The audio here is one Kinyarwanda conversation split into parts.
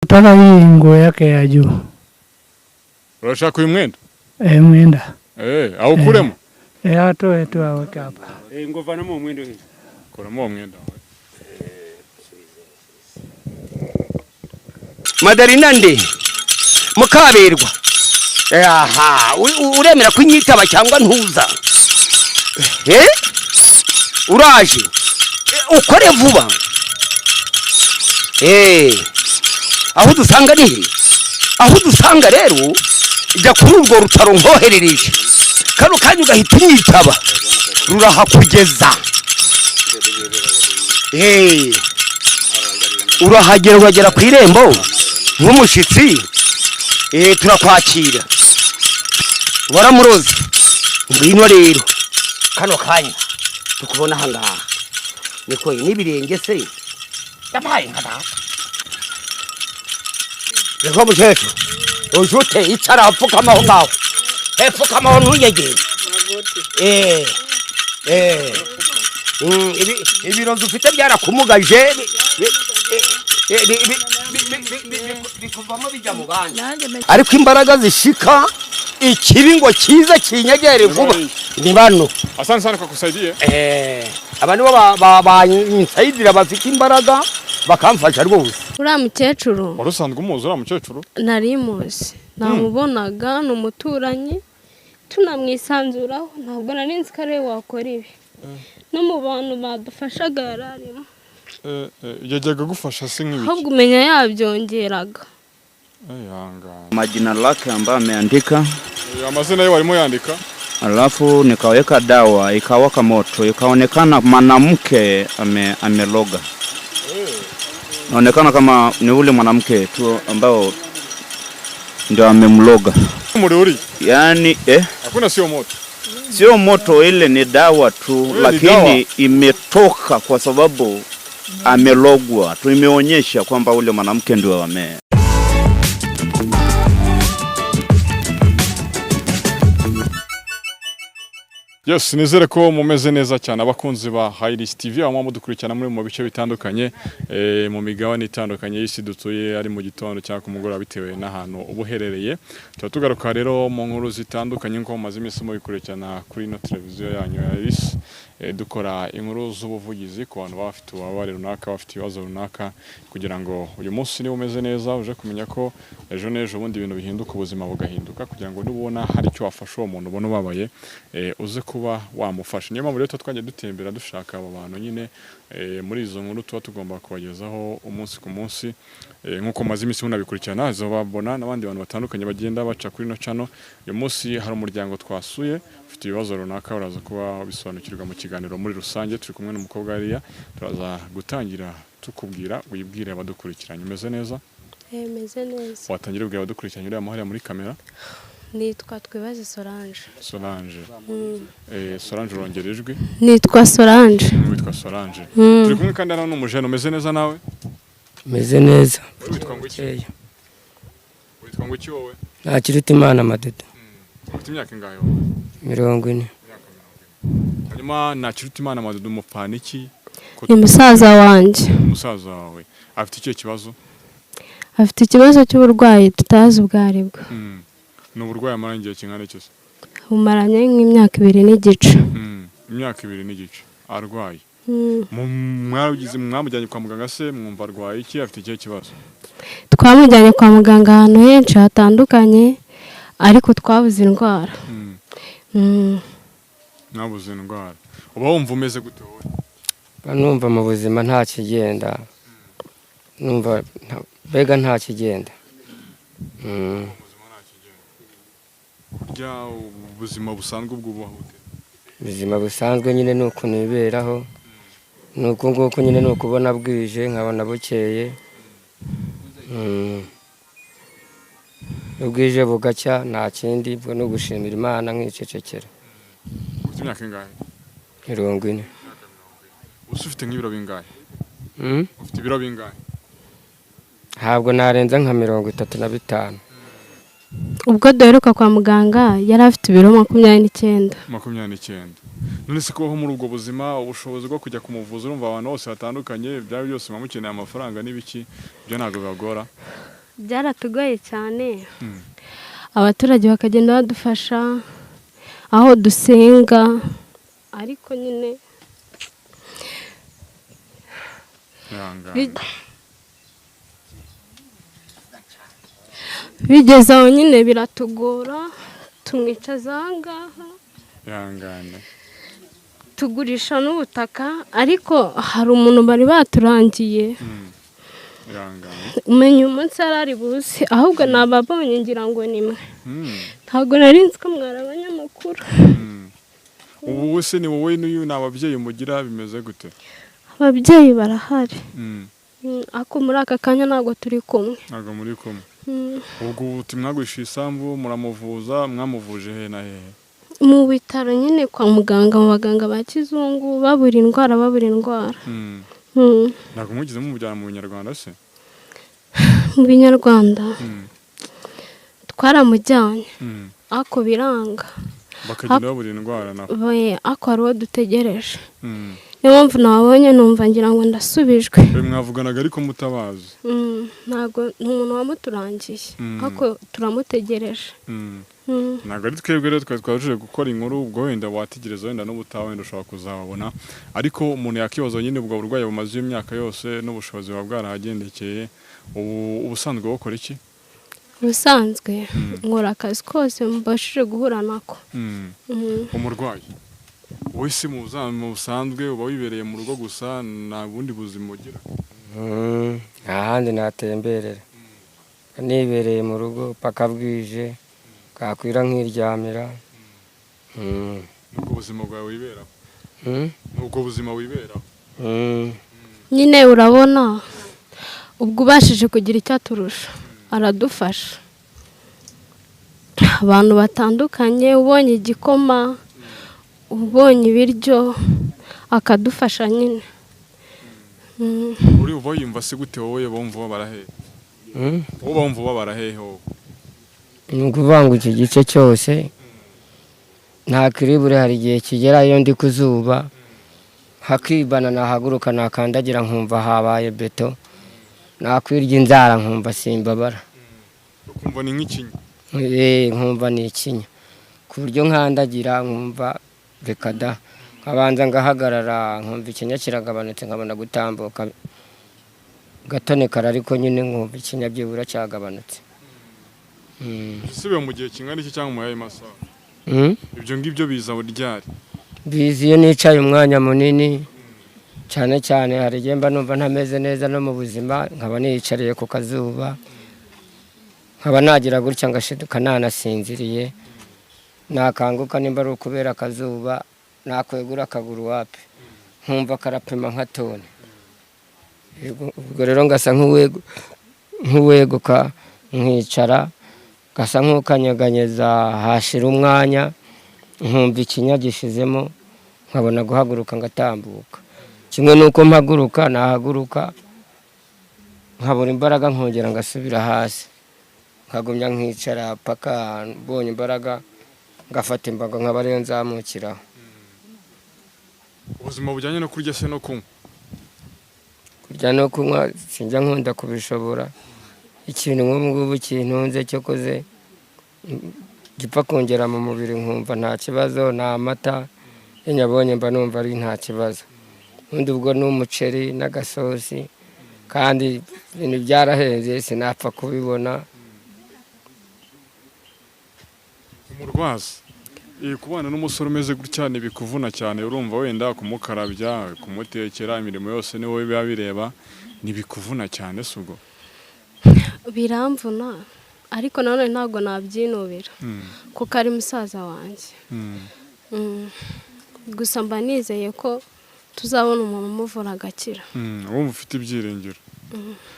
nataka hii nguo yake ya juu. Unataka mwenda? Mwenda. Au kuremo? Atoe tu aweke hapa. Ngovanamo mwendo hii. Kuremo mwenda. Madarina nde mukaberwa. Aha, uremera kunyitaba cyangwa ntuza. Uraje. Ukore vuba. Aho dusanga ni aho dusanga rero ijya kuri urwo rutaro nkoherereje kano kanyu gahita unyitaba rurahakugeza urahagera wagera ku irembo nk'umushitsi turakwakira waramuroze ngwino rero kano kanya tukubona hangaha niko n'ibirenge se yabaye nkada Reko muchecho ujute icara apfukamaho ngaho epfukamaho ntuyegere ibirozi ufite byarakumugaje bikuvamo bijya mu bandi ariko imbaraga zishika ikiringo cyiza kinyegere vuba ni bano Asante sana kwa kusaidia abantu bansayidira bafite imbaraga bakamfasha rwose uriya mukecuru warusanzwe umuzi uriya mukecuru nari muzi namubonaga ni umuturanyi tunamwisanzuraho ntabwo nari nzi ko ariwe wakora ibi no mu bantu badufashaga yararimo yajyaga gufasha se nk'ibiki ahubwo umenya yabyongeraga majina lake ambayo ameandika amazina ye walimo yandika alafu nikaweka dawa ikawaka moto ikaonekana mwanamke ameloga naonekana kama ni ule mwanamke tu ambao ndio amemloga muri yani hakuna sio moto ile ni dawa tu lakini imetoka kwa sababu amelogwa tu imeonyesha kwamba ule mwanamke ndio Yes, nizere ko mumeze neza cyane abakunzi ba Highlights TV aho mudukurikirana muri mu bice bitandukanye mu migabane itandukanye y'isi dutuye ari mu gitondo cyangwa ku mugoroba bitewe n'ahantu ubuherereye tugaruka rero mu nkuru zitandukanye nko maze iminsi mu bikurikirana kuri no televiziyo yanyu ya RIS dukora inkuru z'ubuvugizi ku bantu bafite ubabare runaka bafite ibibazo runaka kugira ngo uyu munsi ni umeze neza uje kumenya ko ejo nejo bundi ibintu bihinduka ubuzima bugahinduka kugira ngo nubona hari icyo wafasha uwo muntu ubona ubabaye uze kuba wamufasha niyo mpamvu rero twajya dutembera dushaka abo bantu nyine muri izo nkuru tuba tugomba kubagezaho umunsi ku munsi nkuko maze iminsi munabikurikirana babona n'abandi bantu batandukanye bagenda baca kuri no channel uyu munsi hari umuryango twasuye ufite ibibazo runaka uraza kuba bisobanukirwa mu kiganiro muri rusange turi kumwe n'umukobwa Ariya turaza gutangira tukubwira wibwire abadukurikiranye umeze neza meze neza watangira ubwira abadukurikiranye uri amahari muri kamera nitwa Twibaze Solange Solange urongera ijwi nitwa Solange witwa Solange turi kumwe kandi hano n'umujene umeze neza nawe meze neza witwa ngo iki wowe Ntakiruta Imana Madudu ufite imyaka ingahe 40 hanyuma Ntakiruta Imana Madudu mupana iki ni musaza wanjye umusaza wawe afite icyo kibazo afite ikibazo cy'uburwayi tutazi ubwaribwa n'uburwayi amarangiye kingana cyose umaranye nk'imyaka 2 n'igice imyaka 2 n'igice arwaye mwamujyanye kwa muganga se mwumva arwaye iki afite icyo kibazo twamujyanye kwa muganga ahantu henshi hatandukanye ariko twabuze indwara nabuze indwara uba wumva umeze gute wowe numva mu buzima nta kigenda numva bega nta kigenda burya ubuzima busanzwe bw'ubaho ubuzima busanzwe nyine nuko niberaho nuko nguko nyine nuko ubona bwije nkabona bukeye ubwije bugacya nta kindi bwo no gushimira Imana nk'icecekera ufite imyaka ingahe 40 ufite nk'ibiro bingahe ufite ibiro bingahe ntabwo narenza nka 35 ubwo duheruka kwa muganga yari afite ibiro 29 none se kubaho muri ubwo buzima ubushobozi bwo kujya kumuvuza urumva abantu bose batandukanye byaba byose mukeneye amafaranga n'ibiki byo ntago bibagora byaratugoye cyane abaturage bakagenda badufasha aho dusenga ariko nyine bigeze aho nyine biratugora tumwicaza aha ngaha tugurisha n'ubutaka ariko hari umuntu bari baturangiye umenya umunsi ari buze ahubwo nababonye ngira ngo nimwe ntabwo nari nzi ko mwari abanyamakuru. ubu wese ni wowe n'uyu ni ababyeyi mugira bimeze gute? Ababyeyi barahari ako muri aka kanya ntabwo turi kumwe. Ntabwo muri kumwe. Ubwo timwagurisha isambu muramuvuza mwamuvuje he na hehe? Mu bitaro nyine kwa muganga mu baganga ba kizungu babura indwara. Ntabwo mugize mumujyana mu Binyarwanda se? Mu Binyarwanda twaramujyanye ako biranga bakagenda babura indwara nako ako hari uwo dutegereje. Niyo mpamvu nabonye numva ngira ngo ndasubijwe. Mwavuganaga ariko mutabazi? Ntabwo umuntu wamuturangiye ako turamutegereje. Ntabwo ari twebwe rero twajuje gukora inkuru ubwo wenda wategereza wenda n'ubutaha wenda ushobora kuzababona ariko umuntu yakibazo nyine ubwo burwayi bumaze imyaka yose n'ubushobozi bwa bwarahagendekeye ubusanzwe bakora iki? Ubusanzwe nkora akazi kose mbashije guhura nako. Umurwayi wese mu busanzwe uba wibereye mu rugo gusa nta bundi buzima ugira? Ahandi natemberera nibereye mu rugo paka bwije kakwira nk'iryamira. Ubwo buzima bwawe wiberaho? Ubwo buzima wiberaho? Nyine urabona ubwo ubashije kugira icyo aturusha aradufasha. Abantu batandukanye ubonye igikoma ubonye ibiryo akadufasha nyine. Uri uba yumva se gute wowe bumva barahehe? Wowe bumva barahehe wowe? Ni ukuvuga ngo iki gice cyose nta kiribure hari igihe kigera iyo ndi ku zuba hakibana nahaguruka nakandagira nkumva habaye beto nakwirya inzara nkumva simbabara. Ukumva ni nk'ikinya? Nkumva ni ikinya ku buryo nkandagira nkumva bekada nkabanza ngahagarara nkumva ikinya kiragabanutse nkabona gutambuka gatonekara ariko nyine nkumva ikinya byibura cyagabanutse. Sibe mu gihe kingana iki cyangwa mu yaye masaha? Ibyo ngibyo biza ryari? Biziye nicaye umwanya munini cyane cyane hari igihe mba numva ntameze neza no mu buzima nkaba niyicariye ku kazuba nkaba nagira gutya ngashiduka nanasinziriye nakanguka nimba ari ukubera akazuba nakwegura akaguru wapi nkumva karapima nka tone. Ubwo rero ngasa nk'uweguka nkicara gasa nk'ukanyeganyeza hashira umwanya nkumva ikinya gishizemo nkabona guhaguruka ngatambuka. Kimwe nuko mpaguruka nahaguruka nkabura imbaraga nkongera ngasubira hasi nkagumya nkicara paka mbonye imbaraga ngafata imbago nkaba ariyo nzamukiraho. Ubuzima bujyanye no kurya se no kunywa? Kurya no kunywa sinjya nkunda kubishobora. Ikintu nk'ubu kintunze cyo koze gipfa kongera mu mubiri nkumva nta kibazo na amata nyabonye mba numva ari nta kibazo. Undi ubwo n'umuceri n'agasosi kandi ibintu byarahenze sinapfa kubibona. Umurwazi kubana n'umusore umeze gutya ntibikuvuna cyane urumva wenda kumukarabya kumutekera imirimo yose ni wowe biba bireba ntibikuvuna cyane se ubwo? Biramvuna ariko nanone ntabwo nabyinubira kuko ari musaza wanjye. Gusa mba nizeye ko tuzabona umuntu umuvura agakira. Wumva ufite ibyiringiro?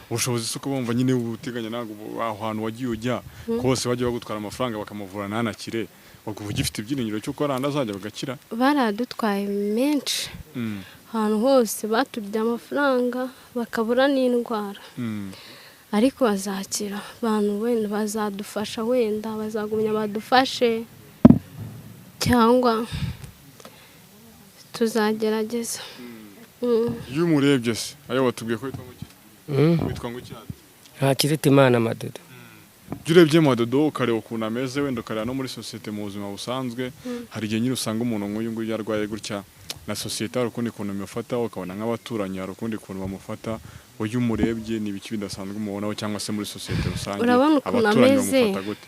Ubushobozi se uko bumva nyine ubuteganya ntabwo aho hantu wagiye ujya kose bajya bagutwara amafaranga bakamuvura ntanakire ubwo ugifite ibyiringiro cy'uko aranda azajya bagakira? Baradutwaye menshi ahantu hose batubye amafaranga bakabura n'indwara ariko bazakira. Abantu wenda bazadufasha wenda bazagumya badufashe cyangwa tuzagerageza. Iyo umurebye se ayo watubwiye ko witwa ngo iki? Witwa ngo iki? nta kiruta Imana Madudu. Jya urebye Madudu ukareba ukuntu ameze wenda ukareba no muri sosiyete mu buzima busanzwe hari igihe nyine usanga umuntu nk'uyu nguyu yarwaye gutya na sosiyete hari ukundi kuntu imufata ukabona nk'abaturanyi hari ukundi kuntu bamufata wowe umurebye ni ibiki bidasanzwe umubonaho cyangwa se muri sosiyete rusange urabona ukuntu ameze bamufata gute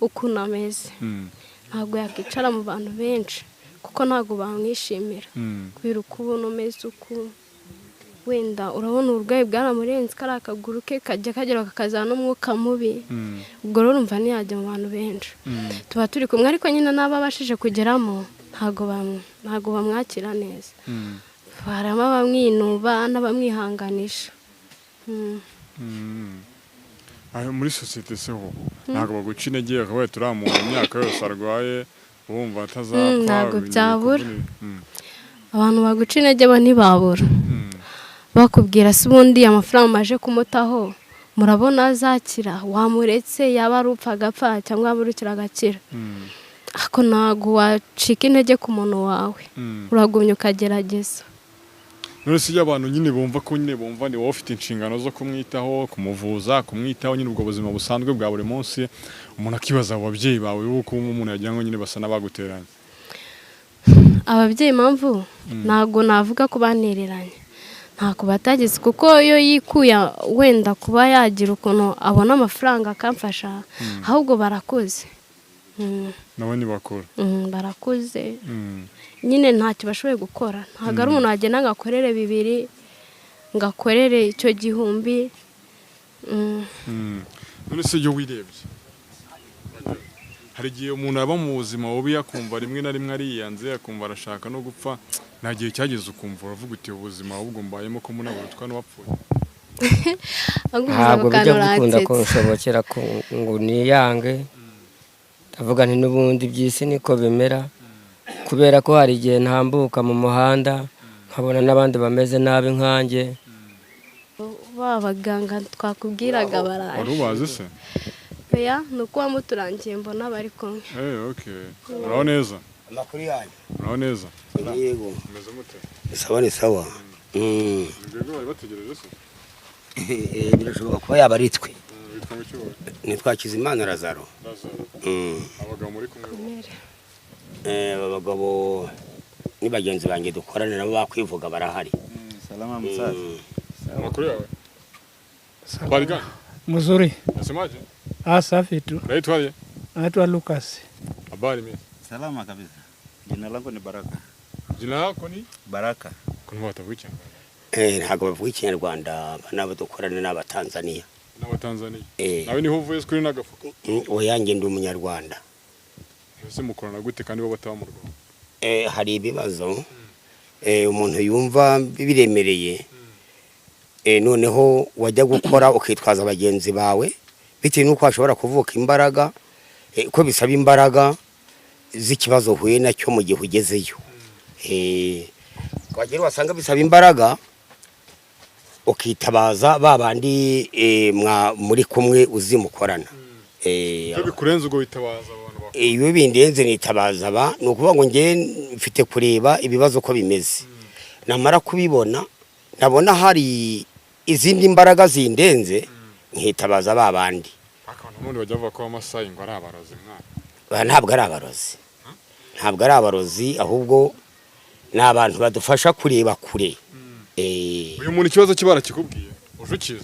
ukuntu ameze ntabwo yakicara mu bantu benshi kuko ntabwo bamwishimira kubera uko ubona umeze uku wenda urabona uburwayi bwaramurenze kari akaguru ke kajya kagera kakazana n'umwuka mubi ubwo rero urumva ntiyajya mu bantu benshi tuba turi kumwe ariko nyine n'ababashije kugeramo ntabwo bamwakira neza baramo abamwinuba n'abamwihanganisha muri sosiyete se ho ntabwo baguca intege akabaye turiya muntu imyaka yose arwaye wumva atazapfa ntabwo byabura abantu baguca intege bo ntibabura bakubwira se ubundi amafaranga maje kumutaho murabona azakira wamuretse yaba ari upfa agapfa cyangwa yaba urukira agakira ariko ntabwo wacika intege ku muntu wawe uragumya ukagerageza none se iyo abantu nyine bumva ko nyine bumva ni wowe ufite inshingano zo kumwitaho kumuvuza kumwitaho nyine ubwo buzima busanzwe bwa buri munsi umuntu akibaza ababyeyi bawe uko umuntu yagira ngo nyine basa n'abaguteranye ababyeyi impamvu ntabwo navuga ko banereranye ntabwo batagize kuko iyo yikuye wenda kuba yagira ukuntu abona amafaranga akamfasha ahubwo barakuze nabo ni bakuru barakuze nyine ntacyo bashoboye gukora ntabwo ari umuntu wagenda ngo akorere 2 ngo akorere icyo 1000 none se iyo wirebye hari igihe umuntu aba mu buzima bubi akumva rimwe na rimwe ariyanze akumva arashaka no gupfa nta gihe cyageze ukumva uravuga uti ubuzima ahubwo mbayemo ko munaburutwa n'uwapfuye ntabwo bijya gukunda ko nshobokera ngo niyange ndavuga nti n'ubundi by'isi niko bimera kubera ko hari igihe ntambuka mu muhanda nkabona n'abandi bameze nabi nkanjye babaganga twakubwiraga baraje wari ubazi se oya nuko wamuturangiye mbona bari kumwe okay uraho neza amakuru yanyu uraho neza yego umeze mute sawa ni sawa Mbega bari bategereje se birashoboka kuba yaba ari twe witwa mu cyubahiro nitwa Kizimana Lazaro abagabo muri kumwe abagabo ni bagenzi banjye dukorana nabo bakwivuga barahari Salama msaza. amakuru yawe Habari gani? Mzuri. Nasemaje? Safi tu. Naitwaje? Naitwa Lucas. Habari mimi. Salama kabisa. Jina langu ni Baraka. Jina lako ni? Baraka. Kuna watu wicha. Ntabwo bavuga Ikinyarwanda nabo dukorana n'Abatanzania. N'Abatanzania. Nawe niho uvuye kuri nagafuka. Oyange ndi umunyarwanda. Ese mukorana gute kandi bo bataba mu Rwanda? Hari ibibazo umuntu yumva biremereye noneho wajya gukora ukitwaza abagenzi bawe bitewe nuko hashobora kuvuka imbaraga ko bisaba imbaraga z'ikibazo huye nacyo mu gihe ugezeyo wagera wasanga bisaba imbaraga ukitabaza babandi muri kumwe uzimukorana Cyo bikurenze ubwo bitabaza abantu iyo bindenze nitabaza aba nukuvuga ngo nge mfite kureba ibibazo ko bimeze namara kubibona nabona hari izindi mbaraga zindenze nkitabaza babandi akantu n'undi bajya bavuga ko amasayi ngo ari abarozi mwana ntabwo ari abarozi ntabwo ari abarozi ahubwo ni abantu badufasha kureba kure uyu muntu ikibazo kibara kikubwiye ujukize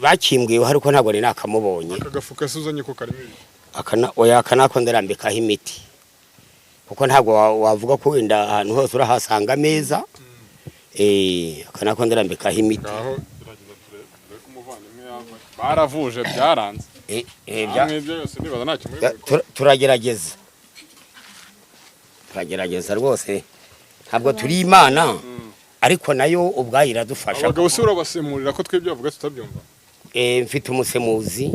bakimbwiwe ariko ntabwo ni nakamubonye akagafuka suzanye ko karimo oya kanako ndarambikaho imiti kuko ntabwo wavuga ko wenda ahantu hose urahasanga ameza kanako ndarambikaho imiti aho iragiza turebe ko umuvandimwe yava baravuje byaranze ibyo yose nibaza nta kimwe turagerageza rwose ntabwo turi Imana ariko nayo ubwayo iradufasha abagabo se urabasemurira ko twebwe bavuga tutabyumva mfite umusemuzi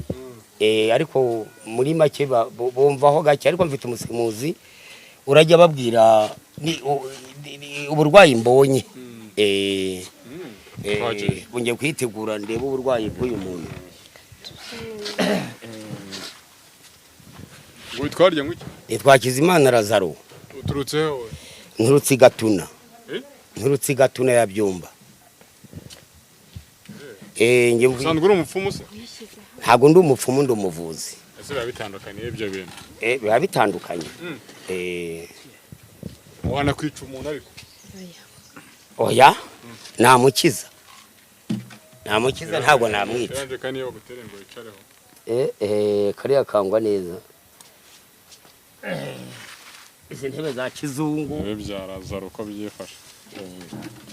ariko muri make bumvaho gake ariko mfite umusemuzi urajya babwira uburwayi mbonye bungiye kwitegura ndebe uburwayi bw'uyu muntu witwarya ngwiki Twakiza Imana Lazaro uturutse hewe nturutse Gatuna nturutse Gatuna ya Byumba usanzwe uri umupfumu se ntabwo ndi umupfumu ndi umuvuzi. ese biba bitandukanye ibyo bintu? Biba bitandukanye. Wanakwica umuntu ariko? Oya namukiza ntabwo namwica. Yanje kandi yo gutere ngo yicareho. Kariya kangwa neza. Izi ntebe za kizungu. Bya Lazaro uko byifashe.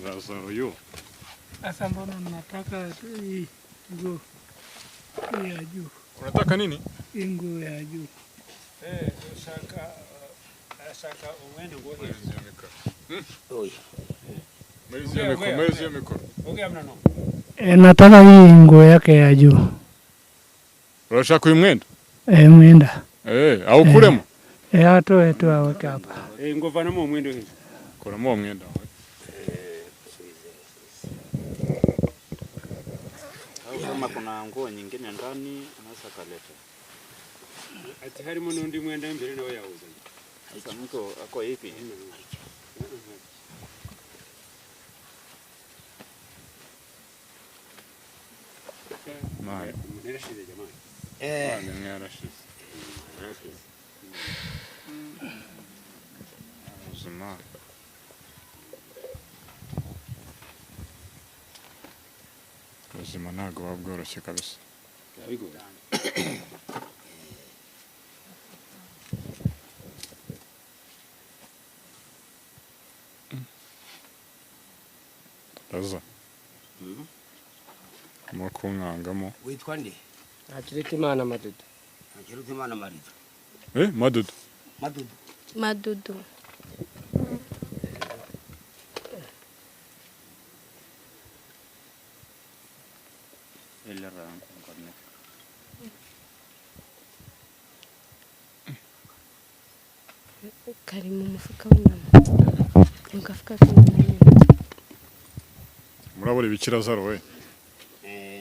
Lazaro yo. Sasa mbona nataka nguo ya juu? Unataka nini? Nguo ya juu. Ashaka uende nguo hiyo. Oya. Mwezi ya mikoro. Ongea mnano. Nataka hii nguo yake ya juu. Unataka uyu mwenda? Mwenda. Au kuremo? Atoe tu aweke hapa. Ngovanamo mwendo hiyo. Kuramo mwenda. Kama kuna nguo nyingine ndani unaweza kaleta. Ati harimo n'undi mwenda imbere nawe yawuza. Sasa mtu ako hivi. Maya. Nirashize jamani. Yarashize. Uzuma. Ubuzima ntabwo buba bworoshye kabisa. Yabigora. Raza. Kunkangamo. Witwa nde? Ntakirutimana Madudu. Ntakirutimana Marido. Madudu. Madudu. Kari mu mufuka w'inyama. Mu gafuka k'inyama. Murabura ibikira Lazaro we.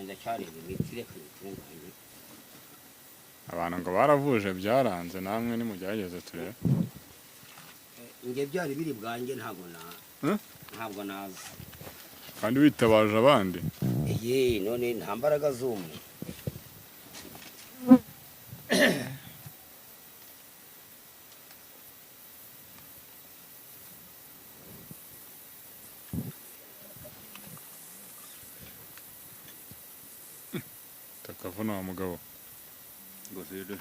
Ndacyareba imiti reka nitunganye. Abantu ngo baravuje byaranze namwe nimugerageze turebe. Nge byari biri bwanjye ntabwo naza. Kandi witabaje abandi. None nta mbaraga z'umwe. Takavuna wa mugabo. Ngofero.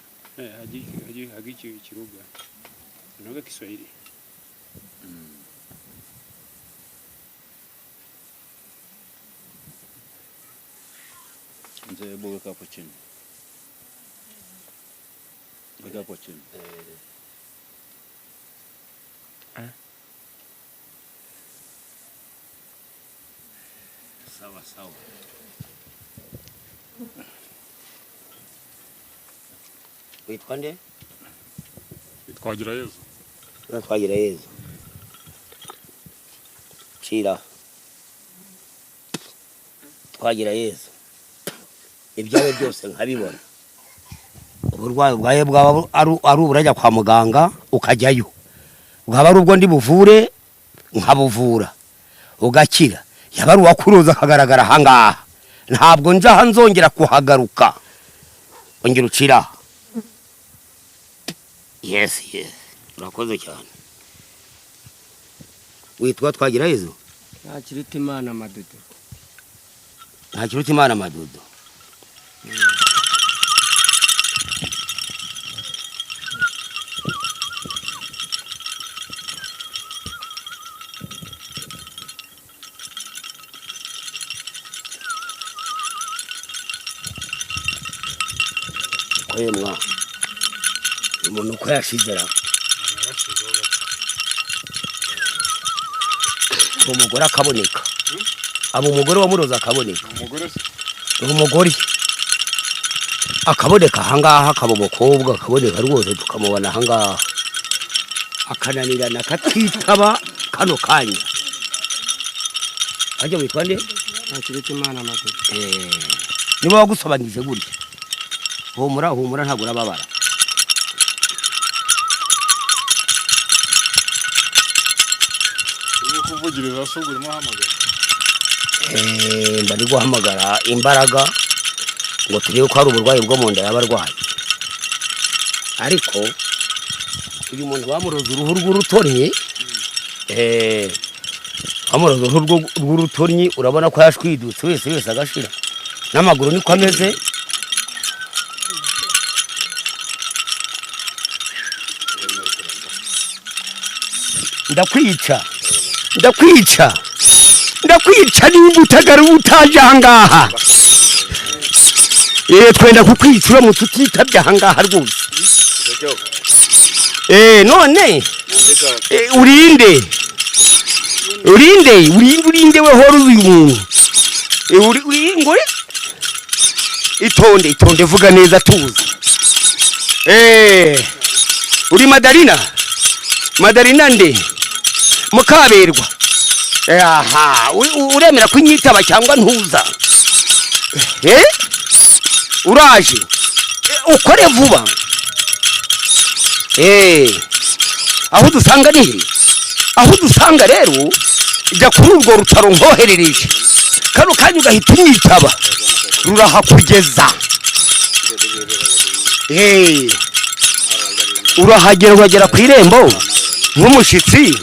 Hagi kiruga. Unaga Kiswahili. Mzee boga hapo chini. Weka hapo chini. Sawa. Witwa nde? Twagira Yezu. Twagira Yezu. Chira. Twagira Yezu. Ibyawe byose nkabibona. Uburwayi bwawe bwaba ari uburajya kwa muganga ukajyayo. Bwaba ari ubwo ndi buvure nkabuvura. Ugakira. Yaba ari uwakuruza akagaragara hangaha. Ntabwo nzaha nzongera kuhagaruka. Ongera ucira. Yes. Urakoze cyane. Witwa Twagira Yezu? Ntakirutimana Madudu. Ntakirutimana Madudu. Kwemwa. Umuntu uko yashizera. Umugore akaboneka. Abo umugore wa Muroza akaboneka. Umugore akaboneka hangaha akaba umukobwa akaboneka rwose tukamubona hangaha. Akananirana katitaba kano kanya. Ajya witwa nde? Ntakirutimana Madudu. Niba wagusobanije gutya. Humura ntabwo urababara. Kuvugiriza sugurimo hamagara. Bari guhamagara imbaraga ngo turebe ko hari uburwayi bwo mu nda y'abarwayi, ariko uyu muntu bamuroza uruhu rw'urutoryi, bamuroza uruhu rw'urutoryi, urabona ko yashwidutse wese agashira, n'amaguru niko ameze. ndakwica niba utagaruka utaje ahangaha. Twenda kukwica uramutse utitabye ahangaha rwose. None urinde we horo uyu muntu. Itonde vuga neza tuzi. Uri Madarina nde Mukaberwa. Aha, uremera kunyitaba cyangwa ntuza? Uraje ukore vuba. Aho dusanga ni aho dusanga rero ijya kuri urwo rutaro nkoherereje, kano kanya ugahita unyitaba, rurahakugeza. Urahagera ugagera ku irembo nk'umushitsi.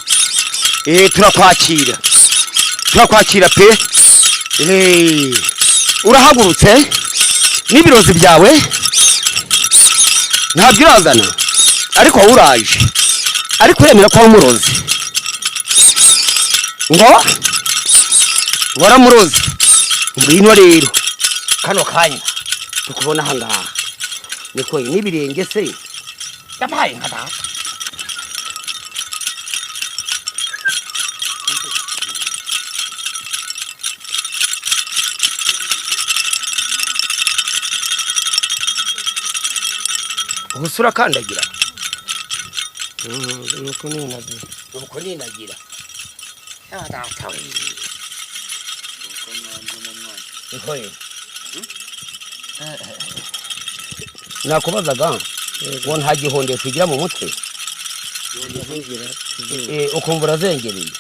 Turakwakira pe. Urahagurutse n'ibirozi byawe ntabyo urazana, ariko uraje, ariko uremera ko umurozi ngo waramurozi. Ngwino rero kano kanya tukubona ahangaha, niko n'ibirenge se yabaye nka data. Ubusura kandagira nuko ninagira nakubazaga ngo nta gihonde tugira mu mutwe, ukumva urazengereye.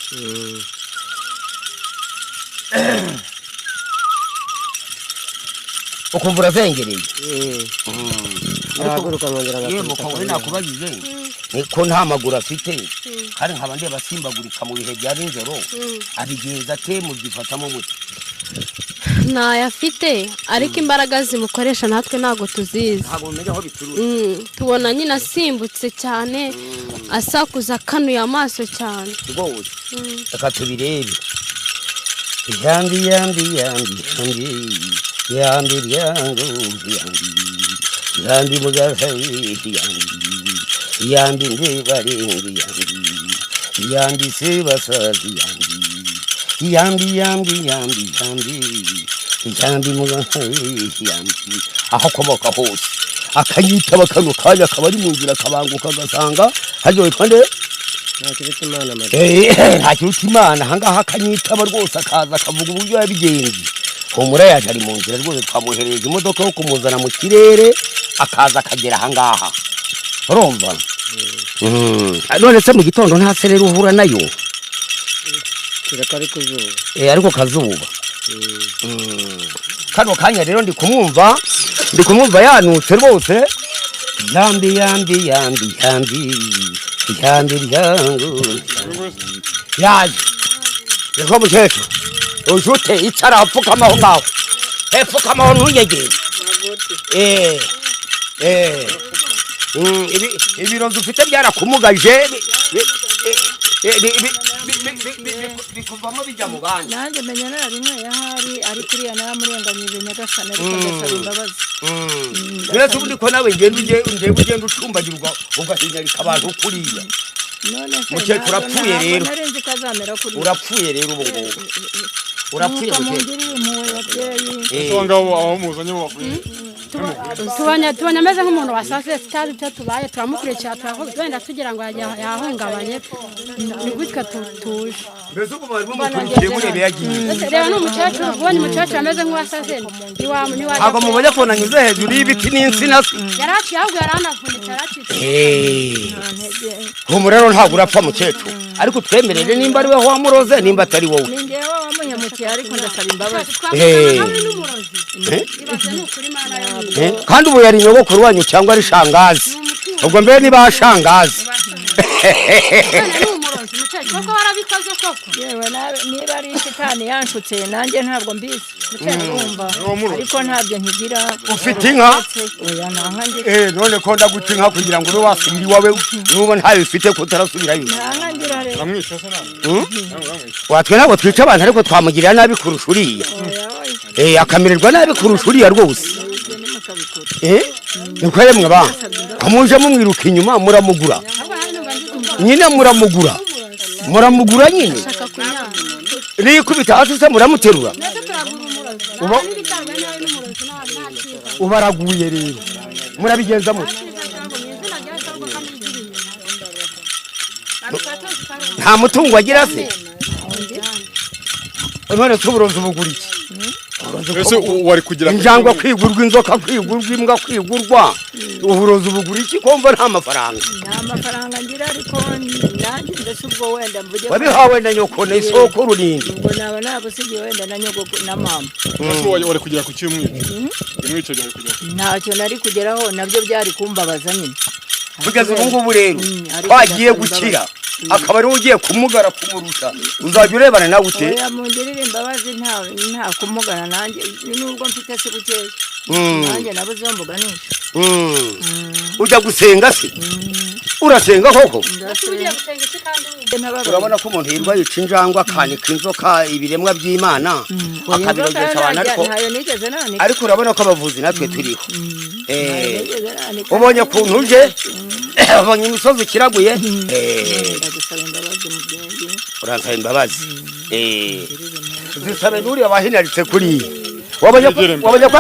Ukumva urazengereye. Nakubajije ko nta maguru afite, kandi nkaba ndeba asimbagurika mu bihe bya nijoro, abigenza ate mubyifatamo muti? Ntayo afite, ariko imbaraga zimukoresha natwe ntabwo tuzizi. Tubona nyine asimbutse cyane, asakuza akanuye amaso cyane. Reka tubirebe. Yandi mugasayi yandi ndebarengi yandi sebasazi yandi mugasayi aho komoka hose akanyitaba kano kanya akaba ari mu nzira akabanguka agasanga haryohe kandi ntakiruta Imana. Ahangaha akanyitaba rwose akaza akavuga uburyo yabigenzi. Humura yaje ari mu nzira rwose, twamuhereje imodoka yo kumuzana mu kirere akaza akagera ahangaha, urumva? None se mu gitondo nta se rero uhura nayo? Ariko kazuba. Kano kanya rero ndi kumwumva yanutse rwose. Yandi yaje reko mukecuru ujute icara apfukama aho ngaho, apfukama aho ntuyegere. Ibirozi ufite byarakumugaje bikuvamo bijya mu bandi. Nanjye menya rimwe yahari ari kuriya naramurenganyije Nyagasani ariko ndasaba imbabazi. Rero ubundi ko nawe ugenda ucumbagirwa ugahinyarika abantu kuriya. Mukecuru urapfuye rero, urapfuye rero ubu ngubu, urapfuye tubonye ameze nk'umuntu wasase tutazi icyo tubaye, turamukurikira wenda tugira ngo yahungabanye, ni gutya tuje. Mbese ubu bari bumukurikiye burebe yagiye. Reba n'umukecuru ubonye umukecuru ameze nk'uwasaze ntabwo mubonye ko nanyuze hejuru y'ibiti n'insina se. yaraciye ahubwo yaranavunitse yaracitse. Ubu rero ntabwo urapfa mukecuru ariko twemerere nimba ari we wamuroze nimba atari wowe. Ni ngewe wamunyamukiye ariko ndasaba imbabazi. Kandi ubu yari nyogokuru wanyu cyangwa ari shangazi. Ubwo mbere niba shangazi. Koko warabikoze koko. Yewe niba ari shitani yanshutse nanjye ntabwo mbizi. Umva. Ariko ntabyo ntigira. Ufite inka? Oya nanka ngira. None ko ndaguca inka kugira ngo ube wasubira iwawe nubo ntayo ufite ko utarasubirayo. Nanka ngira rero. Amwisha se nawe. Watwe ntabwo twica abantu ariko twamugirira nabi kurusha uriya. Akamererwa nabi kurusha uriya rwose. Niko yemwe ba. Kamuje mumwiruka inyuma muramugura. Nyine muramugura. Muramugura nyine. Nikubita hasi se muramuterura. Ubaraguye rero. Murabigenza mute. Nta mutungo agira se. None tuburoza ubuguri iki? Ese wari kugira injangwa kwigurwa inzoka kwigurwa imbwa kwigurwa uburozi ubuguri iki komva nta mafaranga. Nta mafaranga ngira ariko nanjye ndetse ubwo wenda mvuge wabihawe na nyoko na isoko rurindi. Ngo naba nabusigiye wenda na nyoko na mama. Ese wari kugira ku cyumwica. Imwica cyari kugira. Ntacyo nari kugeraho nabyo byari kumbabaza nyine. Kugeza ubu ngubu rero twagiye gukira akaba ari ugiye kumugara kumurusha uzajya urebana nawe ute. Oya mungirire imbabazi nta kumugana nanjye nubwo mfite se bukeye. Nanjye nabuze mbuganisha. Ujya gusenga se? Urasenga koko? Urabona ko umuntu yirwa yica injangwa akanika inzoka ibiremwa by'Imana akabirogesha abantu ariko urabona ko abavuzi natwe turiho. Ubonye kuntu uje abonye imisozi kiraguye uransaba imbabazi. Zisabe nuri abahinaritse kuri wabonye ko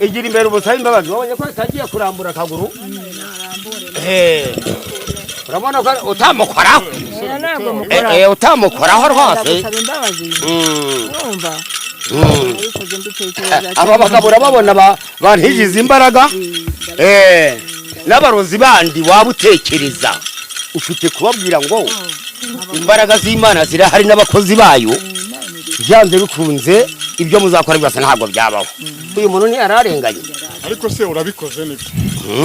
igira imbere ubusaba imbabazi. Wabonye ko atagiye kurambura akaguru. Urabona ko utamukoraho. Utamukoraho rwose. Aba bagabo urababona bantigize imbaraga. N'abarozi bandi waba utekereza ufite kubabwira ngo imbaraga z'Imana zirahari n'abakozi bayo byanze bikunze ibyo muzakora byose ntabwo byabaho. Uyu muntu ni ararenganye ariko se urabikoze niko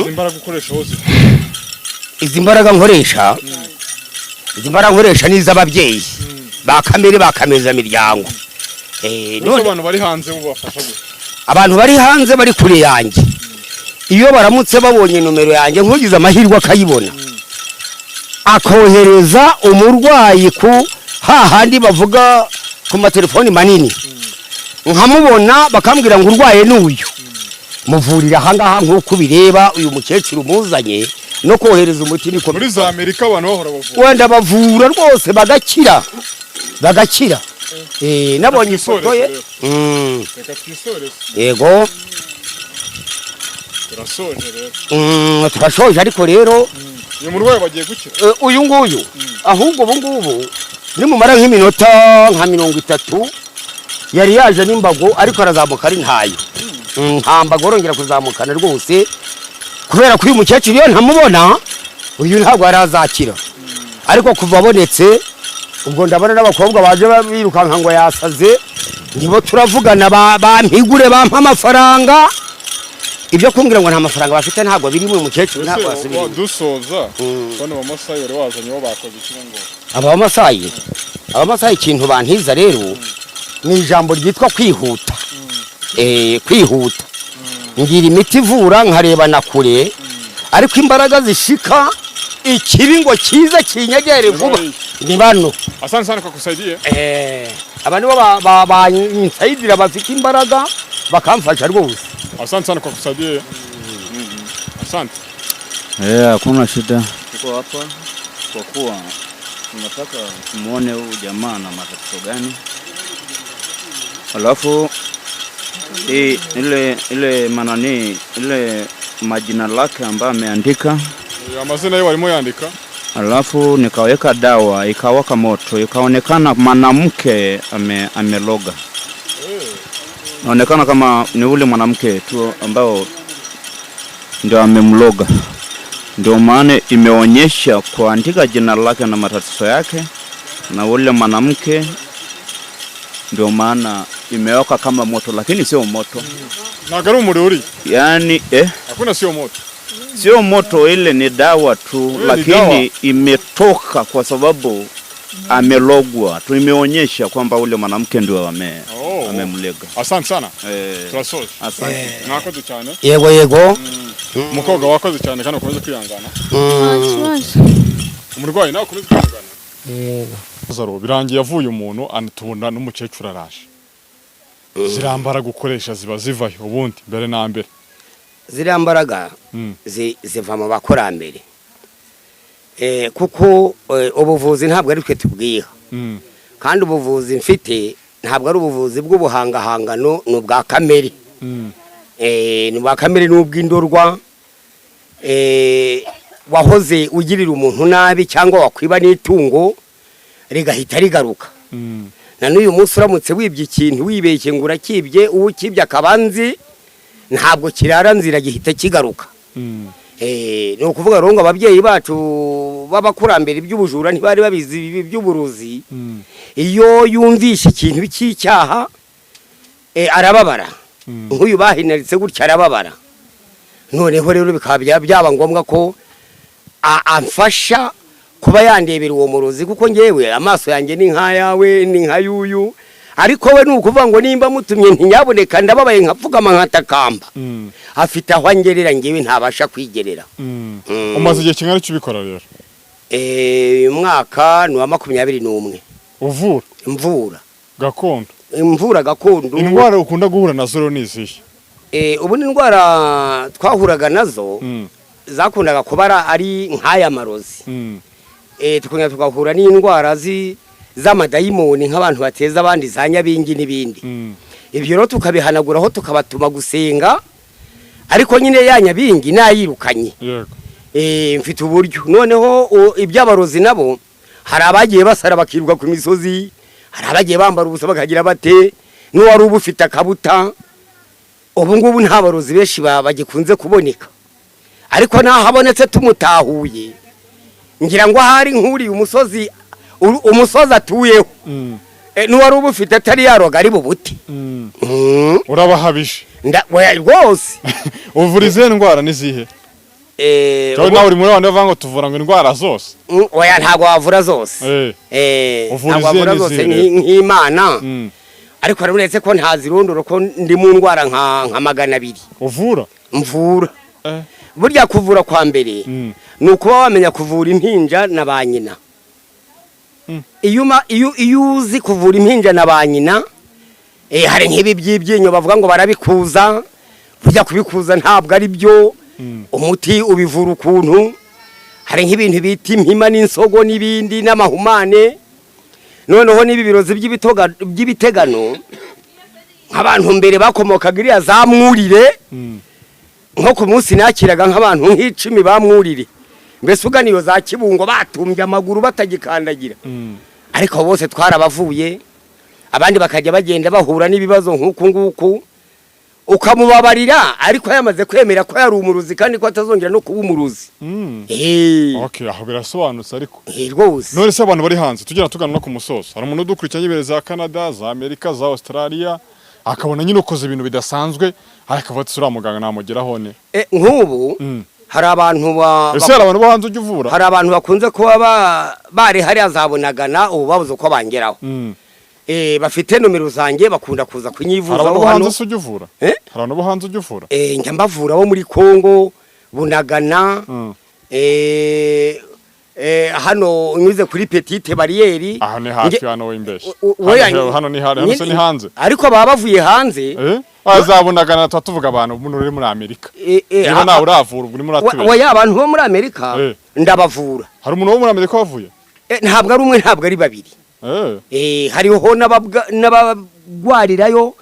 imbaraga ukoresha hose. Izi mbaraga nkoresha n'iz'ababyeyi bakamere bakameza miryango. None abantu bari hanze bubafasha gute? Abantu bari hanze bari kure yanjye iyo baramutse babonye numero yanjye nkugize amahirwe akayibona akohereza umurwayi ku hahandi bavuga ku matelefoni manini nkamubona bakambwira ngo urwaye n'uyu muvurira ahangaha nk'uko bireba uyu mukecuru muzanye no kohereza umuti niko. Muri za Amerika abantu bahora bavura. Wenda bavura rwose bagakira. Nabonye ifoto ye. Reka twisore. Yego. Turasoje rero. Turashoje ariko rero uyu murwayi bagiye gukira. Uyu nguyu ahubwo ubu ngubu nimumara nk'iminota nka 30 yari yaje n'imbago ariko arazamuka ari ntayo. Ntambago rongera kuzamukana rwose kubera ko uyu mukecuru iyo ntamubona uyu ntabwo arazakira ariko kuva abonetse ubwo ndabona n'abakobwa baje birukanka ngo yasaze nibo turavugana bampigure bampa amafaranga. Ibyo kumbwira ngo nta mafaranga bafite ntabwo biri mu mukecuru ntabwo asubira. Dusoza bano bamasayi bari wazanye bo bakoze ikingo. Abamasayi ikintu bantiza rero ni ijambo ryitwa kwihuta. Kwihuta. Ngira imiti ivura nkarebana kure ariko imbaraga zishika ikibi ngo kiza kinyegere vuba ni bano. Asante sana kwa kusaidia. Abantu bansayidira bafite imbaraga bakamfasha rwose. Asante sana kwa kusaidia. Asante. Hakuna shida. Tuko hapa kwa kuwa tunataka tumuone huyu jamaa na matatizo gani. Alafu ile manani ile majina lake ambayo ameandika. Amazina yeye walimo yandika. alafu nikaweka dawa, ikawaka moto, ikaonekana mwanamke ameloga. Naonekana kama ni ule mwanamke tu ambao ndio amemloga. Ndio maana imeonyesha kuandika jina lake na matatizo yake na ule mwanamke, ndio maana imewaka kama moto, lakini sio moto. Nagaru muri. Yani hakuna sio moto. Sio moto, ile ni dawa tu, lakini imetoka kwa sababu amelogwa. Tumeonyesha kwamba ule mwanamke ndio amemlega. Asante sana. Turasoje. Asante. Nakoze cyane. Yego. Mukoga wakoze cyane kandi ukomeze kwihangana. Umurwayi nawe ukomeze kwihangana. Zaro birangiye yavuye umuntu anatubona n'umukecuru araje. Zirambara gukoresha ziba zivayo ubundi mbere na mbere. Zirambaraga ziva mu bakorambere. Kuko ubuvuzi ntabwo ari twe tubwiha. Kandi ubuvuzi mfite ntabwo ari ubuvuzi bw'ubuhangahangano n'ubwa kamere. N'ubwa kamere n'ubw'indorwa. Wahoze ugirira umuntu nabi cyangwa wakwiba n'itungo rigahita rigaruka. Na n'uyu munsi uramutse wibye ikintu wibeshye ngo urakibye, uwo kibye akabanzi ntabwo kirara nzira gihita kigaruka. No kuvuga rongo ababyeyi bacu babakurambere iby'ubujura ntibari babizi iby'uburuzi. Iyo yumvishe ikintu cy'icyaha arababara. Nk'uyu bahinaritse gutya arababara. Noneho rero bikaba byaba ngombwa ko amfasha kuba yandebera uwo murozi, kuko ngewe amaso yanjye ni nkayawe ni nkayuyu, ariko we nukuvuga ngo nimba mutumye ntinyaboneka ndababaye nkapfugama nkatakamba. Afite aho angerera ngewe ntabasha kwigerera. Umaze igihe kingana cy'ubikora rero? Umwaka ni wa 21. Uvura? Mvura gakondo. Mvura gakondo. Indwara ukunda guhura nazo ni izihe? Ubu indwara twahuraga nazo zakundaga kubara ari nk'aya marozi. Tukongera tugahura n'indwara z'amadayimoni nk'abantu bateza abandi za nyabingi n'ibindi. Ibyo rero tukabihanaguraho tukabatuma gusenga, ariko nyine ya nyabingi nayirukanye. Mfite uburyo. Noneho iby'abarozi nabo hari abagiye basara bakiruka ku misozi, hari abagiye bambara ubusa bakagira bate, n'uwari ubufite akabuta. Ubu ngubu nta barozi benshi bagikunze kuboneka, ariko nahabonetse tumutahuye ngira ngo hari nkuri umusozi atuyeho. N'uwari ubufite atari yaroga ari bubuti. Urabahabije rwose. Uvura izihe ndwara n'izihe? Nawe uri muri abantu bavuga ngo tuvura ngo indwara zose. Oya ntabwo wavura zose. Ntabwo wavura zose nk'Imana. Ariko uretse ko ntazirondoro ko ndi mu ndwara nka 200. Uvura? Mvura. Burya kuvura kwa mbere ni ukuba wamenya kuvura impinja na ba nyina. Iyo uzi kuvura impinja na ba nyina, hari nk'ibi by'ibyinyo bavuga ngo barabikuza. Burya kubikuza ntabwo ari byo. Umuti ubivura ukuntu. Hari nk'ibintu bita impima n'insogo n'ibindi n'amahumane. Noneho nibi birozi by'ibitegano nk'abantu mbere bakomokaga iriya zamwurire, nko ku munsi nakiraga nk'abantu nk'icumi bamwurire. Mbese uganiyo za Kibungo batumbye amaguru batagikandagira. Ariko bose twarabavuye, abandi bakajya bagenda bahura n'ibibazo nk'uku nguku, ukamubabarira ariko yamaze kwemera ko yari umuruzi kandi ko atazongera no kuba umuruzi. Okay, aho birasobanutse ariko. Rwose. None se abantu bari hanze tugera tugana no ku musozo. Hari umuntu udukurikiranye ibere za Canada, za Amerika, za Australia, akabona nyine ukoze ibintu bidasanzwe, akavuga ati muganga namugeraho ne. Nk'ubu hari abantu ese hari abantu bo hanze ujya uvura? Hari abantu bakunze kuba bari hari azabonagana ubu babuze uko bangeraho. Bafite nomero zanjye bakunda kuza kunyivuza hano. Hari hanze ujya uvura? Hari abantu bo hanze ujya uvura? Njya mbavura bo muri Kongo, Bunagana, hano unyuze kuri Petite Barriere. Aha ni hafi hano w'imbeshe. Hano ni hanze. Ariko baba bavuye hanze. Azabonagana tuvuga abantu umuntu uri muri Amerika. Niba nawe uravura uri muri atubere. Oya abantu bo muri Amerika ndabavura. Hari umuntu wo muri Amerika wavuye? Ntabwo ari umwe, ntabwo ari babiri. Hariho n'abagwarirayo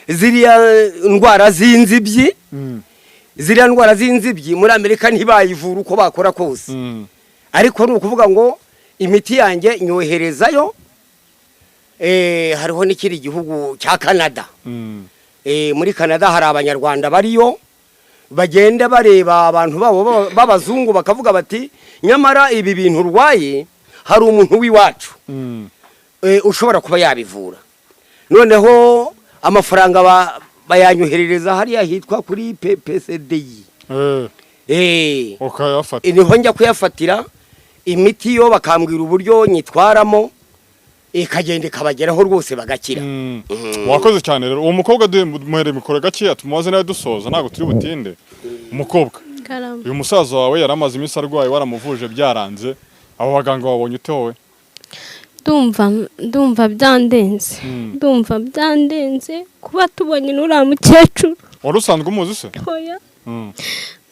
ziriya ndwara z'inzibyi. Ziriya ndwara z'inzibyi muri Amerika ntibayivura uko bakora kose. ariko ni ukuvuga ngo imiti yanjye nyoherezayo hariho n'ikindi gihugu cya Canada. Muri Canada hari abanyarwanda bariyo bagenda bareba abantu babo b'abazungu bakavuga bati nyamara ibi bintu urwaye hari umuntu w'iwacu ushobora kuba yabivura. Noneho amafaranga bayanyoherereza hariya hitwa kuri PPCDI. ukayafata niho njya kuyafatira imiti yo bakambwira uburyo nyitwaramo ikagenda ikabageraho rwose bagakira. wakoze cyane rero uwo mukobwa duhere mikoro gakiya tumubaze nawe dusoza ntago turi butinde. Umukobwa uyu musaza wawe yaramaze iminsi arwaye waramuvuje byaranze abo baganga babonye ute wowe? Ndumva byandenze kuba tubonye n'uriya mukecuru. wari usanzwe umuzi se? Oya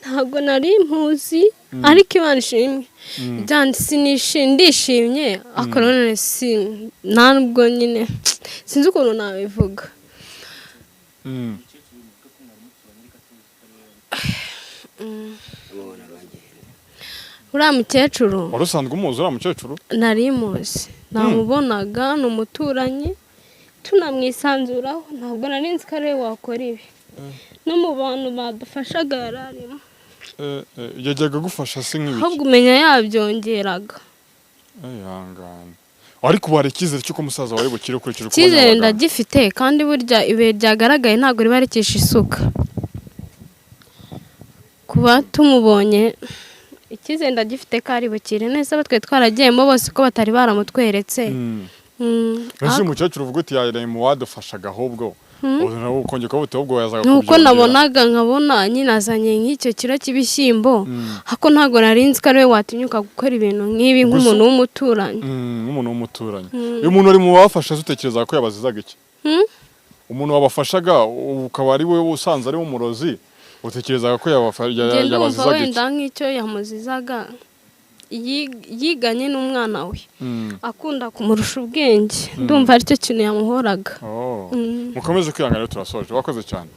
ntabwo nari impuzi ariko Imana ishimwe ndishimye ariko none ntabwo nyine sinzi ukuntu nabivuga. uriya mukecuru wari usanzwe umuzi uriya mukecuru? nari muzi namubonaga ni umuturanyi tunamwisanzuraho ntabwo nari nzi ko ari we wakora ibi no mu bantu badufashaga yari arimo. yajyaga gufasha se nk'ibiki? ahubwo umenya yabyongeraga. ihangane ariko bari icyizere cy'uko umusaza wari bukire ukurikije uko icyizere ndagifite kandi burya ibuye ryagaragaye ntabwo riba rikisha isuka. kuba tumubonye icyizere ndagifite ko ari bukire neza batwe twaragiyemo bose ko batari baramutweretse. ese umukecuru uvuga uti yareye mu wadufashaga ahubwo ukongera ukavuga uti ahubwo yazaga nuko nabonaga nkabona nyine azanye nk'icyo kiro cy'ibishyimbo ariko ntabwo nari nzi ko ari we watinyuka gukora ibintu nk'ibi nk'umuntu w'umuturanyi. nk'umuntu w'umuturanyi iyo umuntu ari mu bafasha utekereza ko yabazizaga iki? umuntu wabafashaga ukaba ari we usanze ari umurozi utekerezaga ko yabazizaga iki? wenda nk'icyo yamuzizaga yiganye n'umwana we akunda kumurusha ubwenge ndumva aricyo kintu yamuhoraga. mukomeze kwihangana turasoje wakoze cyane.